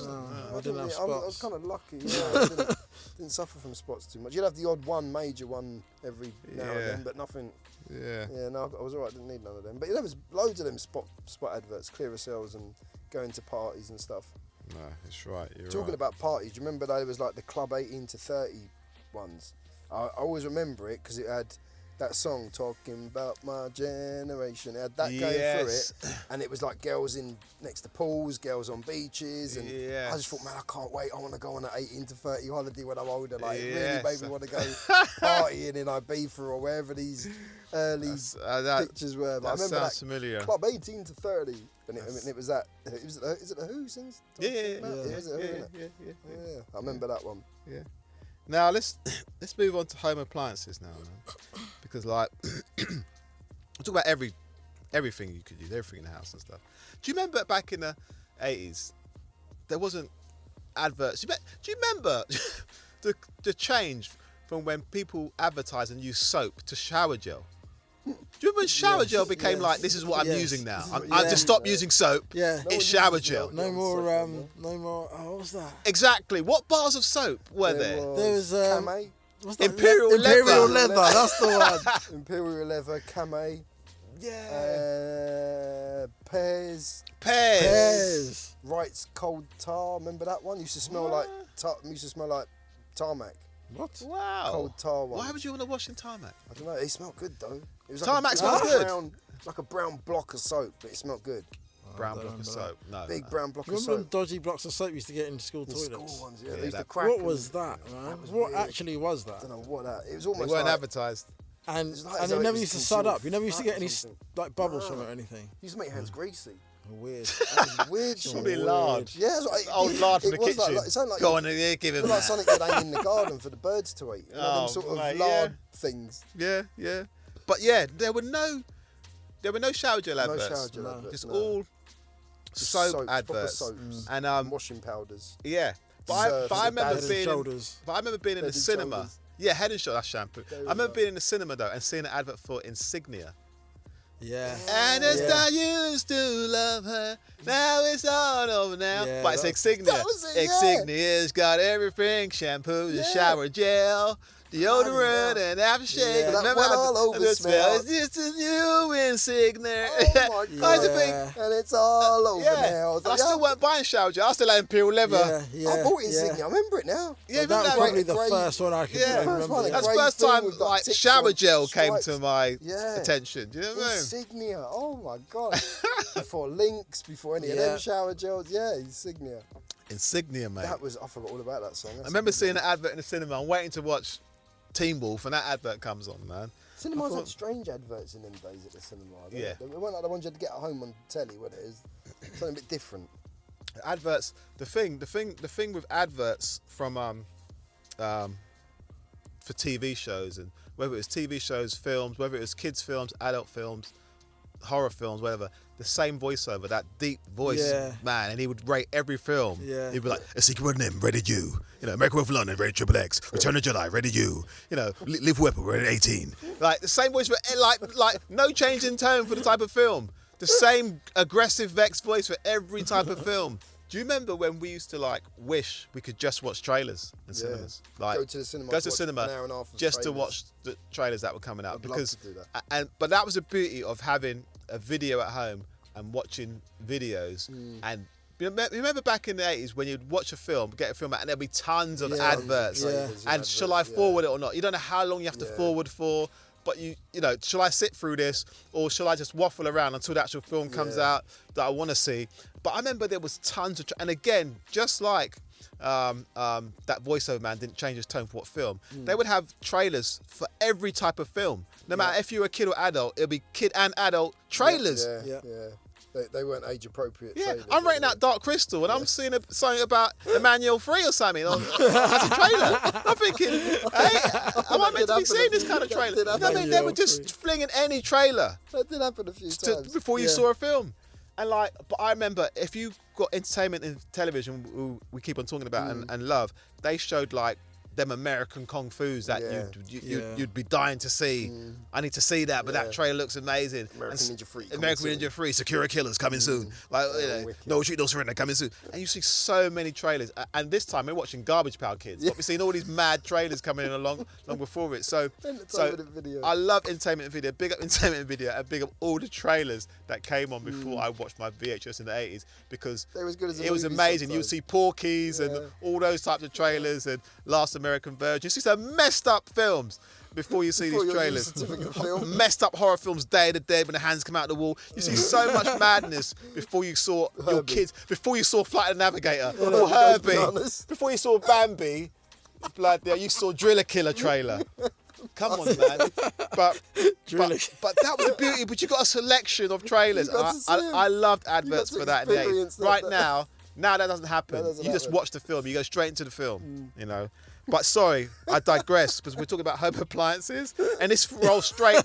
No, I didn't have spots. I was kind of lucky. I didn't suffer from spots too much. You'd have the odd one, major one every now and then, but nothing. Yeah, no, I was alright, didn't need none of them. But there was loads of them spot adverts, Clearasil's and going to parties and stuff. No, that's right, Talking about parties, do you remember there was like the Club 18 to 30 ones? I always remember it because it had that song, Talking About My Generation. It had that going through it, and it was like girls in next to pools, girls on beaches, and I just thought, man, I can't wait. I want to go on an 18 to 30 holiday when I'm older. Like, it really made me want to go partying in Ibiza or wherever these early pictures were. But I remember that familiar. Club 18 to 30, and it was that. Is it the Who sings? Yeah. I remember that one. Yeah. Now let's move on to home appliances now, man. Because like we'll talk about everything you could use, everything in the house and stuff. Do you remember back in the 80s there wasn't adverts? Do you remember the change from when people advertise and use soap to shower gel? Do you remember when shower gel became like, this is what I'm using now? I just stopped using soap. Yeah. It's shower gel. No more. What was that? Exactly. What bars of soap were there? There was Camay. Imperial leather. That's the one. Imperial leather, Camay. Yeah. Pears. Wright's cold tar. Remember that one? Used to smell like tarmac. What? Wow. Cold tar one. Why would you want to wash in tarmac? I don't know. It smelled good though. It was Tarmac smells good. Like a brown block of soap, but it smelled good. Brown block of soap. No. Big brown block of Remember soap. them dodgy blocks of soap we used to get in school toilets? School ones, yeah. They used to crack. What was that, man? What actually was that? I don't know what that. It was almost. They weren't like, advertised. And like it never used to sud up. You never used to get any like bubbles from it or anything. You used to make your hands greasy. Weird. That was weird. Probably lard. Yeah, it's like, old lard from the kitchen. It sounded like go on in there, give him like something you'd hang in the garden for the birds to eat. Them sort of lard things. Yeah. But yeah, there were no shower gel adverts. No shower gel adverts. Just all soap adverts. Soaps. And washing powders. Yeah. But I remember being in the cinema. Shoulders. Yeah, Head and Shoulders shampoo. I remember being in the cinema though and seeing an advert for Insignia. Yeah. And it's I used to love her. Now it's all over now. Yeah, but it's Insignia. Insignia's got everything: shampoo, the shower gel, deodorant, and aftershave. Yeah, that went all over the smell. It's just a new Insignia. Oh my God. And it's all over now. I still weren't buying shower gel. I still had Imperial leather. Yeah. I bought Insignia. I remember it now. Yeah, that was probably the first one I could remember. That's the first time like shower gel came to my attention. Do you know what I mean? Insignia. Oh my God. Before Lynx, before any of them shower gels. Yeah, Insignia. Insignia, mate. I forgot all about that song. I remember seeing an advert in the cinema. I'm waiting to watch Teen Wolf, and that advert comes on, man. Cinemas had strange adverts in them days at the cinema. They weren't like the ones you had to get at home on telly, what it is. Something a bit different. Adverts. The thing with adverts from for TV shows, and whether it was TV shows, films, whether it was kids films, adult films, horror films, whatever, the same voiceover, that deep voice, man, and he would rate every film. Yeah. He'd be like, A Secret Name, rated U. You know, American Wolf of London, rated XXX. Return of the Jedi, rated U. You know, Lethal Weapon, rated 18. Like, the same voice, for, like no change in tone for the type of film. The same aggressive Vex voice for every type of film. Do you remember when we used to like wish we could just watch trailers in cinemas? Like go to the cinema, an hour and a half just to watch the trailers that were coming out. I'd love to do that. But that was the beauty of having a video at home and watching videos. And remember back in the 80s when you'd watch a film, get a film out, and there'd be tons of adverts. And shall I forward it or not? You don't know how long you have to forward for. But you know, shall I sit through this, or shall I just waffle around until the actual film comes out that I want to see? But I remember there was tons of, and again, just like that voiceover man didn't change his tone for what film, they would have trailers for every type of film. No matter if you were a kid or adult, it'll be kid and adult trailers. Yeah. They weren't age appropriate. Yeah, I'm rating out Dark Crystal, and I'm seeing something about Emmanuel Free or something as a trailer. I'm thinking, hey, am I meant to be seeing this kind of trailer? You know what I mean? They were just flinging any trailer. That did happen a few times before you saw a film. And like, but I remember if you got entertainment in television, we keep on talking about and love, they showed like them American kung fu's that you'd be dying to see. I need to see that, but that trailer looks amazing. American Ninja Free, Secure Killers coming soon. Like, you know, No Retreat, No Surrender coming soon. And you see so many trailers. And this time we're watching Garbage Pail Kids, but we've seen all these mad trailers coming in long before it. So I love entertainment video. Big up entertainment video, and big up all the trailers that came on before I watched my VHS in the 80s, because it was amazing. You would see Porky's and all those types of trailers and Last American Virgin. You see some messed up films before you see these trailers. Messed up horror films, Day of the Dead, when the hands come out the wall. You see so much madness before you saw your kids, before you saw Flight of the Navigator or Herbie, before you saw Bambi. You saw Driller Killer trailer. Come on, man. But that was the beauty. But you got a selection of trailers. I loved adverts for that in the 80s. Right now that doesn't happen. You just watch the film. You go straight into the film, you know. But sorry, I digress, because we're talking about home appliances, and this rolls straight.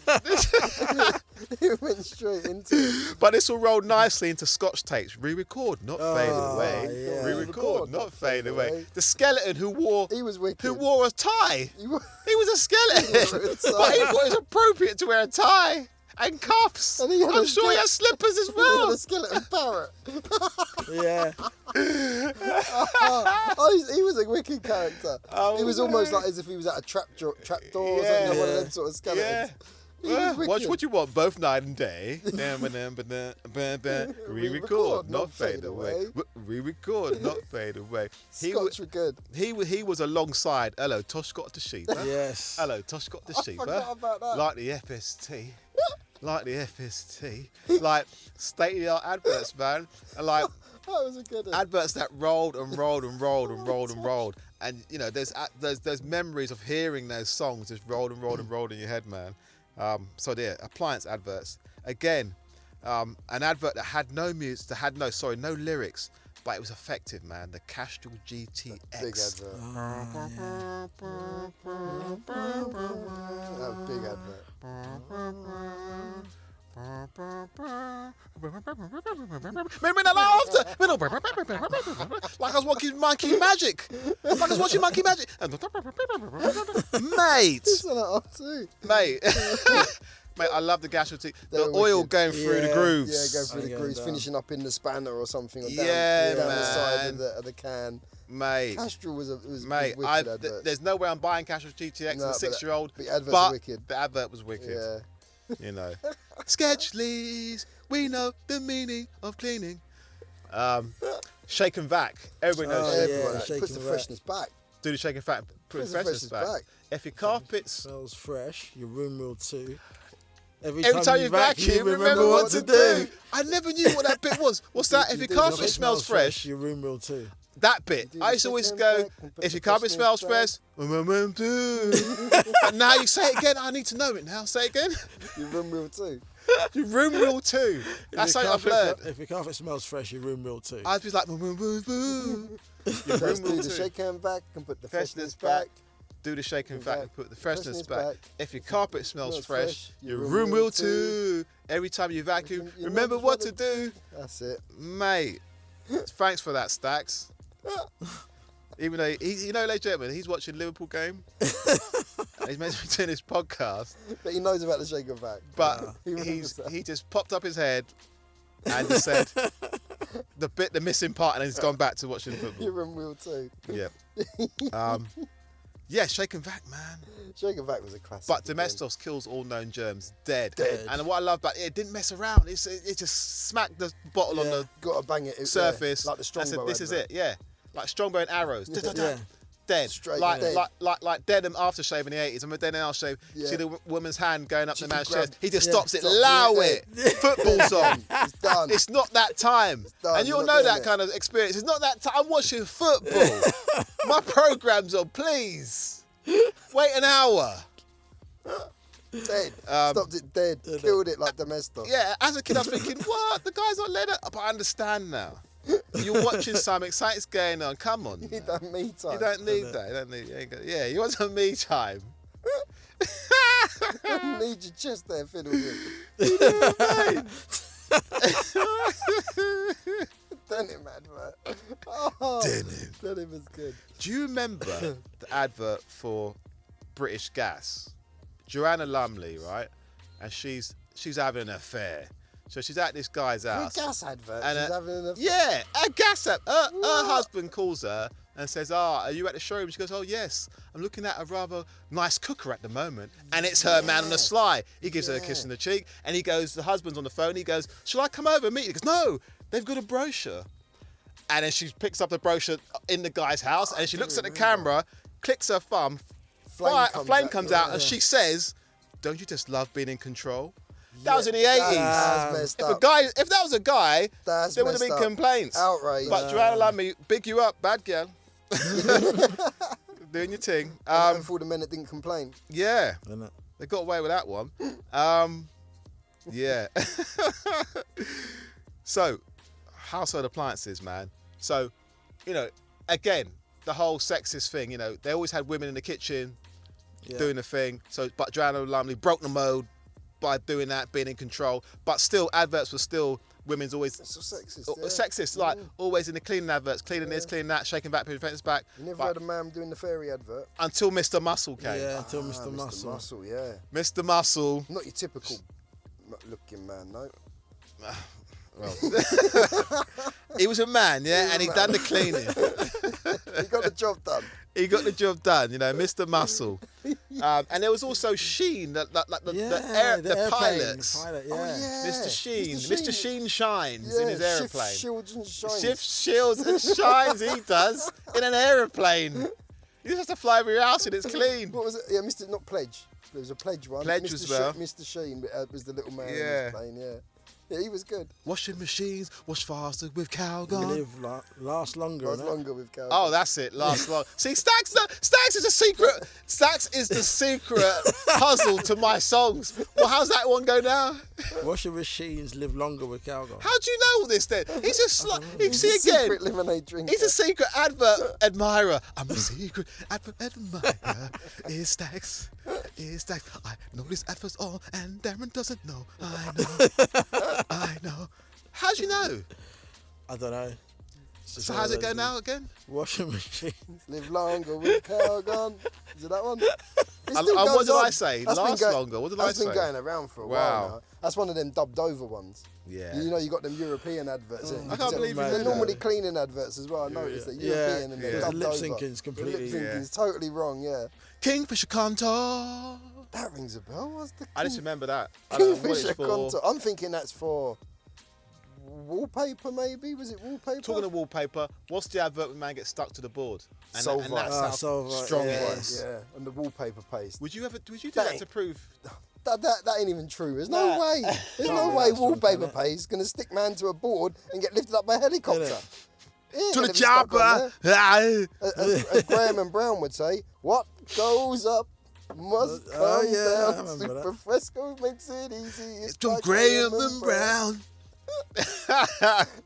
It went straight into it. But this will roll nicely into Scotch tapes. Re-record, not fade away. Yeah. Re-record, not fade away. The skeleton who wore a tie. He was a skeleton, but he thought it was appropriate to wear a tie and cuffs. And I'm sure he has slippers as well. He had a skeleton parrot. Yeah. He was a wicked character. He was almost like as if he was at a trapdoor or something, like one of them sort of skeletons. Watch what you want, both night and day. Re-record, not fade away. Re-record, not fade away. Scotch were good. He was alongside Hello, Tosh got the Sheba. Yes. Hello, Tosh got the Sheba. I forgot about that. Like the FST. Like the FST. Like state-of-the-art adverts, man. And like that was a good one. Adverts that rolled and rolled and rolled and rolled and rolled. And you know, there's memories of hearing those songs just rolled and rolled and rolled in your head, man. So there, appliance adverts. Again, an advert that had no music, no lyrics, but it was effective, man. The Castrol GTX. Big advert. That was big advert. Like I was watching Monkey Magic. Mate. Mate. Mate, I love the Castrol. The oil going through the grooves. Yeah, going through the grooves, finishing up in the spanner or something. Or down the side of the can. Mate, Castrol was mate. wicked advert. There's no way I'm buying Castrol GTX as a 6-year-old. The advert was wicked. The advert was wicked. Yeah. You know, Sketchleys, we know the meaning of cleaning. Shake and vac. Everybody knows shake and vac. Puts the freshness back. Do the shake and vac. Put the freshness back. If your carpet smells fresh, your room will too. Every time you vacuum, remember what to do. I never knew what that bit was. What's that? If your carpet smells fresh, your room will too. That bit. I used to always go, if your carpet smells fresh, and now you say it again. I need to know it now. Say it again. Your room will too. Your room will too. That's something I've learned. If your carpet smells fresh, your room will too. I'd be like, your room will do the shake and back and put the freshness back. do the shake and vac and put the freshness back. If your carpet smells fresh, your room will too. Every time you vacuum, remember what to do. That's it. Mate, thanks for that, Stacks. Even though, ladies and gentlemen, he's watching Liverpool game. And he's meant to be doing this podcast. But he knows about the shake and vac. But he just popped up his head and just said the missing part, and then he's gone back to watching football. Your room will too. Yeah. Yeah, shake and vac, man. Shake and vac was a classic. But Domestos kills all known germs dead. And what I love about it didn't mess around. It just smacked the bottle on the surface. Like the Strongbow. This is it, yeah. Like Strongbow and arrows. Dead. Straight like dead. Dead and aftershave in the 80s. I'm a dead and aftershave. Yeah. See the woman's hand going up the man's chest. He just Yeah. stops it. Allow it. Football's on. It's done. It's not that time. done. And you'll You're know not that doing kind of experience. It's not that time. I'm watching football. My program's on, please. Wait an hour. Dead. Stopped it dead. Killed it like Domestos. Yeah, as a kid I was thinking, what? The guy's not let it. But I understand now. You're watching something, something's going on. Come on. You need that me time. You don't need that. You want some me time. You need your chest there, fiddle with. Denim advert. Oh, Denim was good. Do you remember the advert for British Gas? Joanna Lumley, right? And she's having an affair. So she's at this guy's house. A gas advert. And she's having an affair. Yeah, a gas advert. Her husband calls her and says, are you at the showroom? She goes, oh, yes. I'm looking at a rather nice cooker at the moment. And it's her man on the sly. He gives her a kiss on the cheek. And he goes, the husband's on the phone. He goes, shall I come over and meet you? He goes, no, they've got a brochure. And then she picks up the brochure in the guy's house. And she looks at the camera, clicks her thumb. A flame comes out and she says, don't you just love being in control? That was in the 80s. If that was a guy, there would have been complaints. Outrage. But Joanna Lumley, big you up, bad girl. Doing your thing. For the men that didn't complain. Yeah. They got away with that one. Yeah. So, household appliances, man. So, again, the whole sexist thing, they always had women in the kitchen doing the thing. So, but Joanna Lumley broke the mode by doing that, being in control. But still, adverts were still women's always so sexist. Sexist, like always in the cleaning adverts, cleaning this, cleaning that, shaking back, putting fence back. You never had a man doing the fairy advert until Mr. Muscle came. Yeah, until Mr. Muscle. Mr. Muscle, yeah. Mr. Muscle. Not your typical looking man, no. Well, he was a man, and he done the cleaning. He got the job done. He got the job done, Mr. Muscle. And there was also Sheen, the pilots. Pilot, Mr. Sheen. Mr. Sheen shines in his aeroplane. Shifts, shields and shines. Shifts, shields and shines, he does, in an aeroplane. He just has to fly over your house and it's clean. What was it? Yeah, Mr. Not Pledge. There was a Pledge one. Pledge as well. Mr. Sheen was the little man in his plane, Yeah, he was good. Washing machines, wash faster with Calgon. Last longer. Last longer with Calgon. Oh, that's it. Last long. See, Stacks is a secret. Stacks is the secret puzzle to my songs. Well, how's that one go now? Washing machines live longer with Calgon. How do you know all this then? He's just He's a secret lemonade drinker. He's a secret advert admirer. I'm a secret advert admirer. Is Stacks. I know this advert's on and Darren doesn't know. I know. How'd you know? I don't know. So how's it go now again? Washing machines live longer with Calgon. Is it that one? What did I say? Last longer. What did I say? That's been going around for a while now. That's one of them dubbed over ones. Yeah. You got them European adverts. I can't believe they're normally cleaning adverts as well. I noticed that European and they're dubbed lip over. syncing's completely. The lip syncing's totally wrong. Yeah. Kingfisher Contour. That rings a bell. What's the? I just remember that. Kingfisher Contour. I'm thinking that's for wallpaper, maybe. Was it wallpaper? Talking of wallpaper, what's the advert when man gets stuck to the board? And Solvite. that's how strong it was. Yeah, and the wallpaper paste. Would you do that to prove? That ain't even true. There's no way. There's no way wallpaper paste is going to stick man to a board and get lifted up by a helicopter. To the chopper. As Graham and Brown would say, what goes up must come down. Super Fresco makes it easy. It's from Graham and Brown.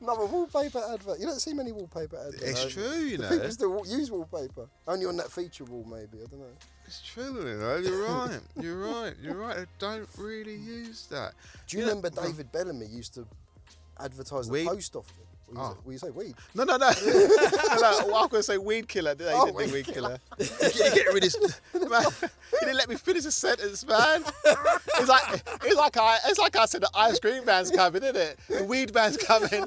Another wallpaper advert. You don't see many wallpaper adverts. It's true, you know. People still use wallpaper. Only on that feature wall, maybe. I don't know. It's true, you know. You're right. You're right. I don't really use that. Do you remember David Bellamy used to advertise the post office? Will you say weed? No. No, well, I was going to say weed killer. He didn't do weed killer. He get rid of this. Man, he didn't let me finish a sentence, man. It's like I said the ice cream van's coming, isn't it? The weed van's coming. I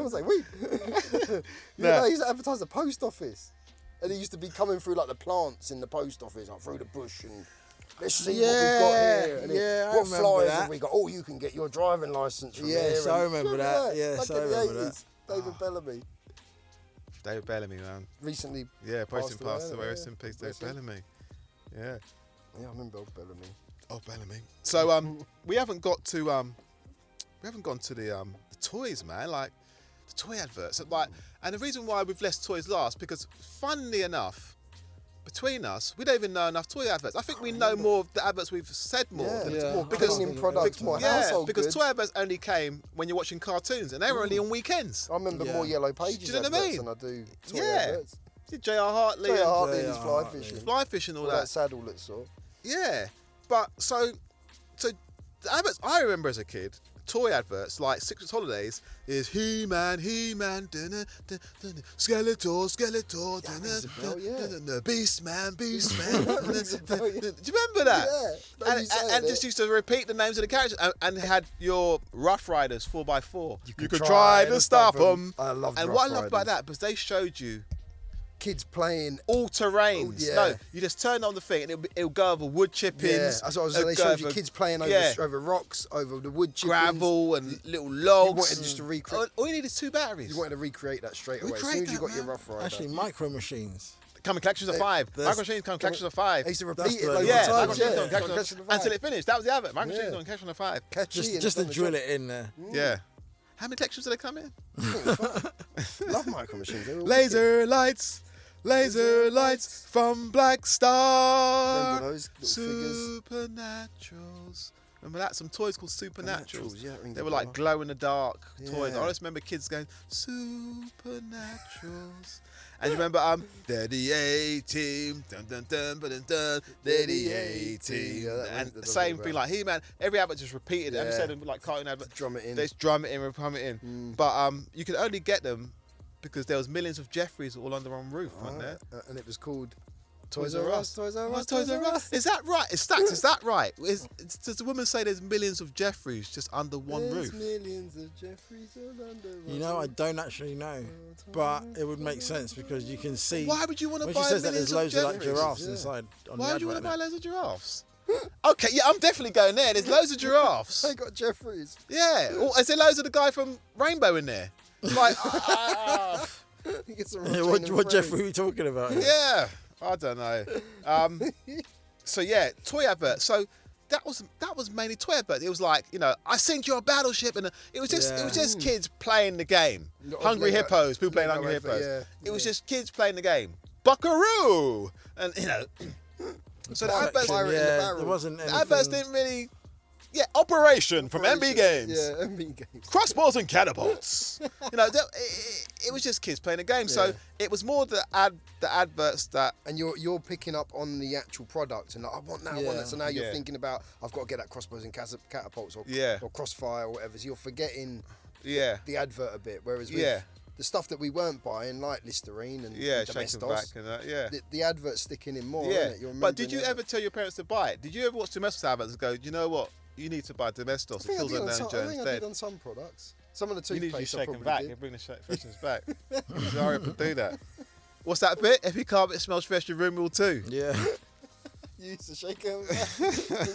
was like, weed. You know, he used to advertise the post office. And he used to be coming through like the plants in the post office, like through the bush and... Let's see what we've got here. And what flyers have we got? Oh, you can get your driving licence from here. Yes, I remember that. Yes, I remember that. David Bellamy. David Bellamy, man. Recently passed away. Rest in peace, David Bellamy. Yeah. Yeah, I remember old Bellamy. Oh, Bellamy. So we haven't gone to the toys, man. Like the toy adverts. Like, and the reason why we've left toys last because, funnily enough, between us, we don't even know enough toy adverts. I think we know more of the adverts we've said more. More cleaning products, more household goods. Because toy adverts only came when you're watching cartoons, and they were only on weekends. I remember more Yellow Pages do you know what I mean? than I do toy adverts. J.R. Hartley. J.R. Hartley and his fly fishing. Fly fishing, all that. Saddle that sort. Yeah. But, so the adverts I remember as a kid, toy adverts like Six Weeks Holidays is He-Man, Skeletor, Beastman. Do you remember that? Yeah. And just used to repeat the names of the characters and had your Rough Riders 4x4. You could try to stop them. I love And what I love about that, because they showed you kids playing all terrains. No, you just turn on the thing and it'll go over wood chippings. Yeah, that's what I was saying. They showed you kids playing over rocks, over the wood chippings. Gravel and little logs. You wanted just to recreate. All you need is 2 batteries. You wanted to recreate that straight away. As soon as you got your Rough Rider. Actually, Micro Machines. Come in collections of 5. Micro Machines come in collections of 5. They used to repeat it loads Micro of Machines come in times. collections of 5. Until it finished. That was the advert. Micro Machines come in collections of 5. Just to drill it in there. Yeah. How many collections do they come in? Love Micro Machines. Laser lights from Black Star. Remember those little figures? Supernaturals. Remember that? Some toys called Supernaturals. Yeah, they were like glow in the dark toys. I just remember kids going Supernaturals. And you remember they're the A-Team, dun dun dun dun dun, they're the A-Team. And same thing like He-Man. Every advert just repeated. Every said like cartoon advert. Drum it in. They just drum it in and pump it in. But you could only get them because there was millions of Jeffreys all under one roof, weren't there? And it was called Toys R Us. Toys R Us. Is that right? It's Stacks, is that right? Does the woman say there's millions of Jeffreys just under one roof? Millions of Jeffreys all under one roof. You know, I don't actually know, but it would make sense because you can see. Why would you want to buy she says millions that there's loads of like Jeffreys? giraffes inside. Why would you want to buy loads of giraffes? Okay, yeah, I'm definitely going there. There's loads of giraffes. They got Jeffreys. Yeah. Is there loads of the guy from Rainbow in there? Like, what Jeffrey are we talking about? Yeah, I don't know. So yeah, toy advert. So that was mainly toy advert. It was like, you know, I sink your battleship, and it was just kids playing the game. Hungry Hippos, people playing Hungry Hippos. It was just kids playing the game. Buckaroo, and you know. So the adverts, there wasn't anything. The adverts didn't really. Yeah, Operation from MB Games. Yeah, MB Games. Crossbows and catapults. You know, it was just kids playing a game. So it was more the adverts that. And you're picking up on the actual product and like, I want that, I want that. So now you're thinking about, I've got to get that crossbows and catapults or crossfire or whatever. So you're forgetting the advert a bit. Whereas with the stuff that we weren't buying, like Listerine and Domestos, and that, the advert's sticking in more, isn't it? But did you ever tell your parents to buy it? Did you ever watch Domestos adverts and go, do you know what? You need to buy Domestos. It kills unknown germs I think I did on some products. Some of the toothpaste I probably back did. and bring the freshness back. Hurry up and do that. What's that bit? Every carpet smells fresh, your room will too. Yeah. You used to shake them back. You know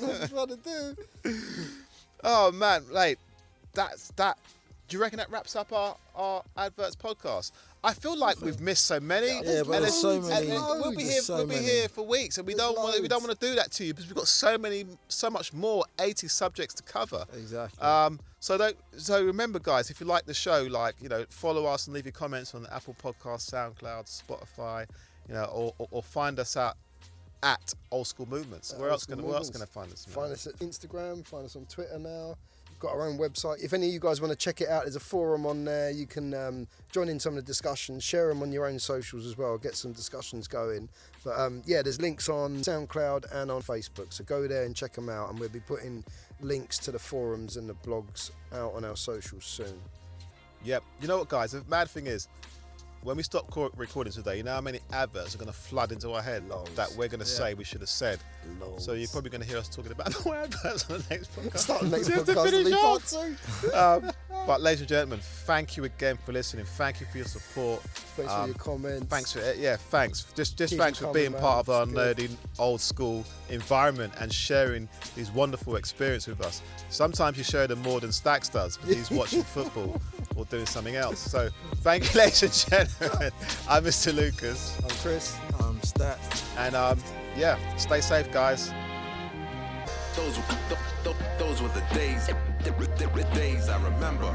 what you're trying to do. Oh man, like that. Do you reckon that wraps up our adverts podcast? I feel like we've missed so many. Yeah, but there's so many. We'll be here for weeks, and we don't want to do that to you because we've got so much more 80s subjects to cover. Exactly. So remember, guys, if you like the show, like, you know, follow us and leave your comments on the Apple Podcast, SoundCloud, Spotify, you know, or find us at Old School Movements. Where else can I find us? Find us at Instagram. Find us on Twitter now. got our own website. If any of you guys want to check it out, there's a forum on there. You can join in some of the discussions, share them on your own socials as well, get some discussions going. But yeah, there's links on SoundCloud and on Facebook, so go there and check them out, and we'll be putting links to the forums and the blogs out on our socials soon. Yep. You know what, guys? The mad thing is, when we stop recording today, you know how many adverts are going to flood into our head that we're going to say we should have said. So you're probably going to hear us talking about more adverts on the next podcast. Start the next podcast. But ladies and gentlemen, thank you again for listening. Thank you for your support. Thanks for your comments. Thanks for thanks. Just thanks for being part of our nerdy old school environment and sharing these wonderful experiences with us. Sometimes you share them more than Stax does because he's watching football or doing something else. So thank you, ladies and gentlemen. I'm Mr. Lucas. I'm Chris. I'm Stat. And stay safe, guys. Those were the days I remember.